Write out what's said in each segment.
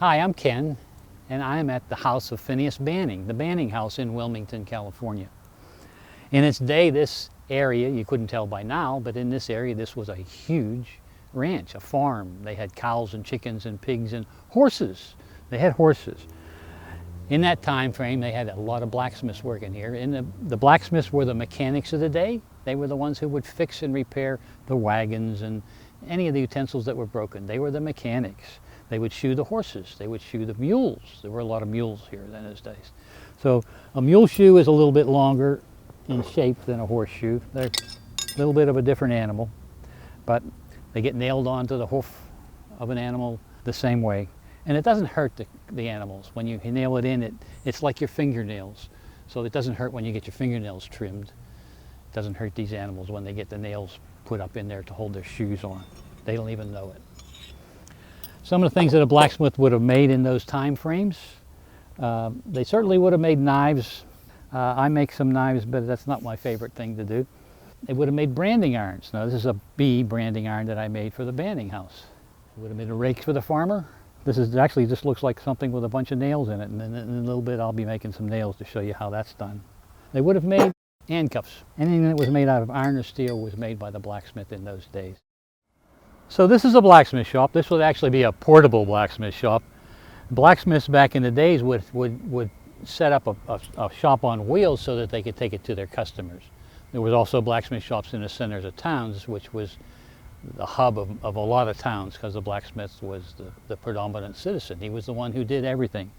Hi, I'm Ken, and I'm at the house of Phineas Banning, the Banning House in Wilmington, California. In its day, this area, you couldn't tell by now, but in this area, this was a huge ranch, a farm. They had cows and chickens and pigs and horses. They had horses. In that time frame, they had a lot of blacksmiths working here. And the blacksmiths were the mechanics of the day. They were the ones who would fix and repair the wagons and any of the utensils that were broken. They were the mechanics. They would shoe the horses. They would shoe the mules. There were a lot of mules here in those days. So a mule shoe is a little bit longer in shape than a horseshoe. They're a little bit of a different animal, but they get nailed onto the hoof of an animal the same way. And it doesn't hurt the animals. When you nail it in, it's like your fingernails. So it doesn't hurt when you get your fingernails trimmed. It doesn't hurt these animals when they get the nails put up in there to hold their shoes on. They don't even know it. Some of the things that a blacksmith would have made in those time frames, they certainly would have made knives. I make some knives, but that's not my favorite thing to do. They would have made branding irons. Now this is a B branding iron that I made for the Banning House. It would have made a rake for the farmer. This is actually just looks like something with a bunch of nails in it, and then in a little bit I'll be making some nails to show you how that's done. They would have made handcuffs. Anything that was made out of iron or steel was made by the blacksmith in those days. So this is a blacksmith shop. This would actually be a portable blacksmith shop. Blacksmiths back in the days would set up a shop on wheels so that they could take it to their customers. There was also blacksmith shops in the centers of towns, which was the hub of a lot of towns, because the blacksmith was the predominant citizen. He was the one who did everything.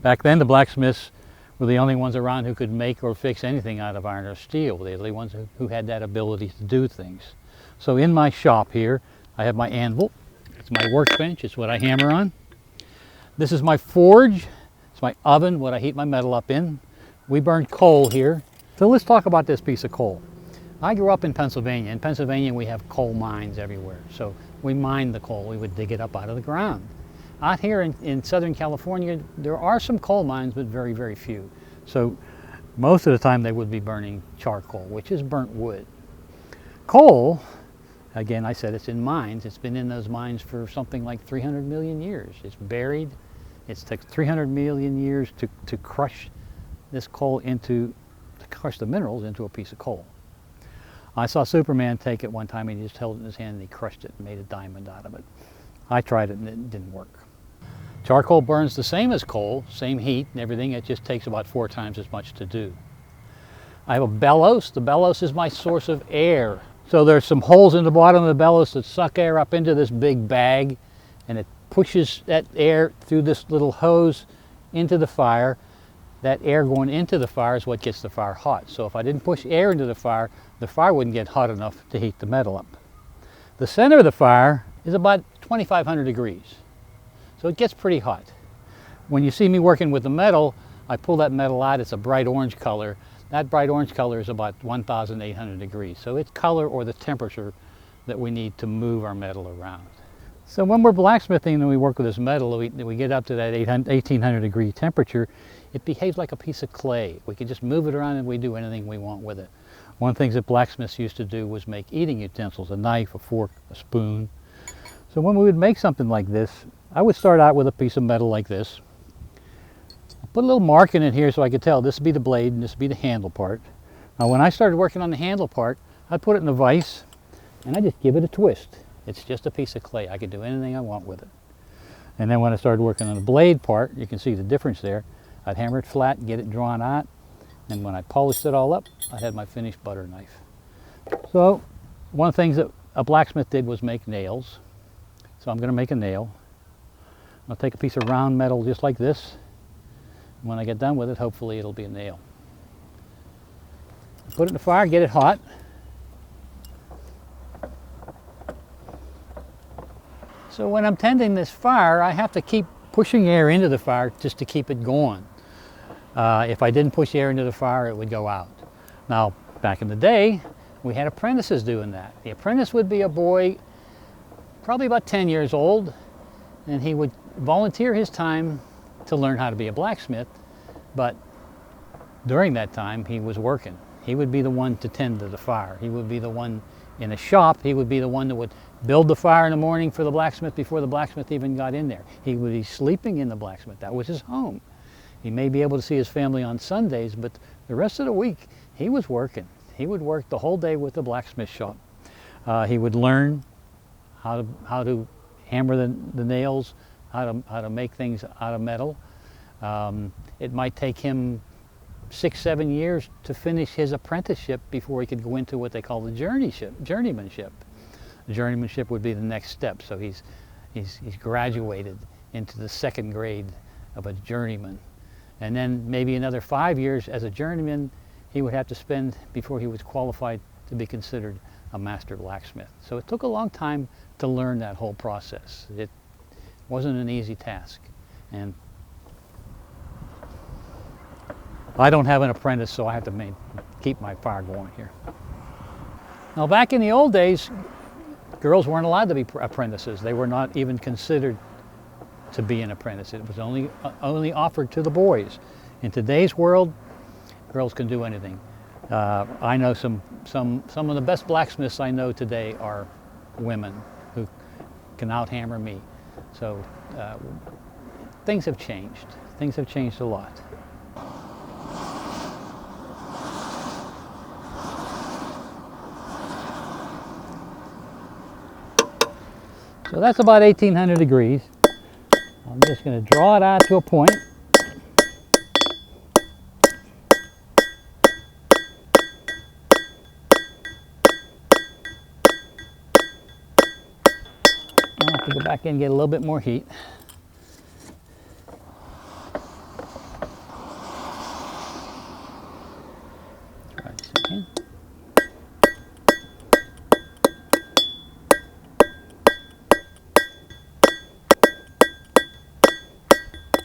Back then the blacksmiths were the only ones around who could make or fix anything out of iron or steel. They were the ones who had that ability to do things. So in my shop here, I have my anvil. It's my workbench. It's what I hammer on. This is my forge. It's my oven, what I heat my metal up in. We burn coal here. So let's talk about this piece of coal. I grew up in Pennsylvania. In Pennsylvania, we have coal mines everywhere. So we mined the coal. We would dig it up out of the ground. Out here in Southern California, there are some coal mines, but very, very few. So most of the time they would be burning charcoal, which is burnt wood. Coal, again, I said it's in mines. It's been in those mines for something like 300 million years. It's buried. It's took 300 million years to crush this coal to crush the minerals into a piece of coal. I saw Superman take it one time, and he just held it in his hand and he crushed it and made a diamond out of it. I tried it and it didn't work. Charcoal burns the same as coal, same heat and everything. It just takes about 4 times as much to do. I have a bellows. The bellows is my source of air. So there's some holes in the bottom of the bellows that suck air up into this big bag, and it pushes that air through this little hose into the fire. That air going into the fire is what gets the fire hot. So if I didn't push air into the fire wouldn't get hot enough to heat the metal up. The center of the fire is about 2,500 degrees. So it gets pretty hot. When you see me working with the metal, I pull that metal out. It's a bright orange color. That bright orange color is about 1,800 degrees. So it's color or the temperature that we need to move our metal around. So when we're blacksmithing and we work with this metal, we get up to that 1,800 degree temperature, it behaves like a piece of clay. We can just move it around and we do anything we want with it. One of the things that blacksmiths used to do was make eating utensils, a knife, a fork, a spoon. So when we would make something like this, I would start out with a piece of metal like this. Put a little mark in it here so I could tell this would be the blade and this would be the handle part. Now when I started working on the handle part, I'd put it in a vise and I just give it a twist. It's just a piece of clay. I could do anything I want with it. And then when I started working on the blade part, you can see the difference there. I'd hammer it flat, get it drawn out, and when I polished it all up, I had my finished butter knife. So one of the things that a blacksmith did was make nails. So I'm going to make a nail. I'll take a piece of round metal just like this. When I get done with it, hopefully it'll be a nail. Put it in the fire, get it hot. So when I'm tending this fire, I have to keep pushing air into the fire just to keep it going. If I didn't push air into the fire, it would go out. Now, back in the day, we had apprentices doing that. The apprentice would be a boy, probably about 10 years old, and he would volunteer his time to learn how to be a blacksmith, but during that time he was working. He would be the one to tend to the fire. He would be the one in a shop. He would be the one that would build the fire in the morning for the blacksmith before the blacksmith even got in there. He would be sleeping in the blacksmith. That was his home. He may be able to see his family on Sundays, but the rest of the week he was working. He would work the whole day with the blacksmith shop. He would learn how to hammer the nails, how to make things out of metal. It might take him 6-7 years to finish his apprenticeship before he could go into what they call the journeymanship. The journeymanship would be the next step. So he's graduated into the second grade of a journeyman. And then maybe another 5 years as a journeyman he would have to spend before he was qualified to be considered a master blacksmith. So it took a long time to learn that whole process. It wasn't an easy task. And I don't have an apprentice, so I have to keep my fire going here. Now, back in the old days, girls weren't allowed to be apprentices. They were not even considered to be an apprentice. It was only offered to the boys. In today's world, girls can do anything. I know some of the best blacksmiths I know today are women who can out-hammer me. So things have changed. Things have changed a lot. So that's about 1800 degrees. I'm just going to draw it out to a point. I'll have to go back in and get a little bit more heat. Try this again.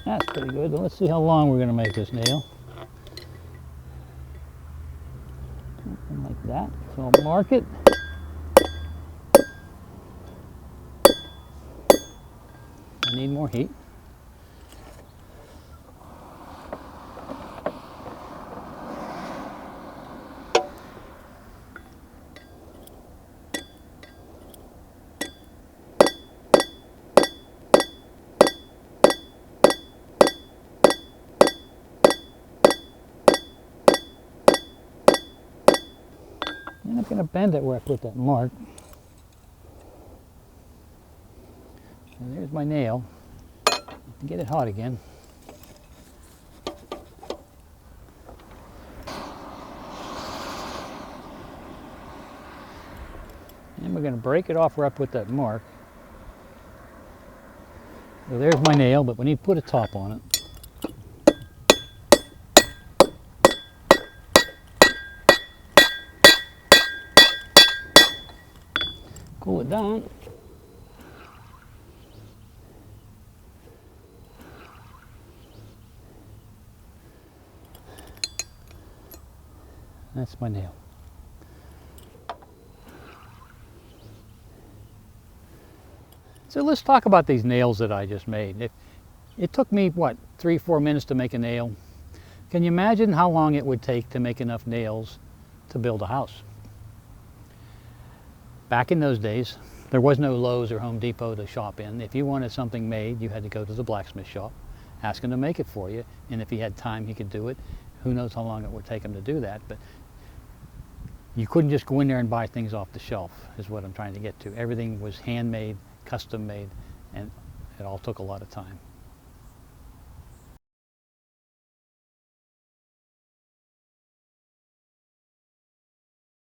That's pretty good. Let's see how long we're going to make this nail. Something like that. So I'll mark it. I need more heat. And I'm going to bend it where I put that mark. And there's my nail. Get it hot again. And we're going to break it off where I put that mark. So there's my nail, but we need to put a top on it. Cool it down. That's my nail. So let's talk about these nails that I just made. It took me, what, 3-4 minutes to make a nail? Can you imagine how long it would take to make enough nails to build a house? Back in those days, there was no Lowe's or Home Depot to shop in. If you wanted something made, you had to go to the blacksmith shop, ask him to make it for you, and if he had time, he could do it. Who knows how long it would take him to do that, but you couldn't just go in there and buy things off the shelf, is what I'm trying to get to. Everything was handmade, custom made, and it all took a lot of time.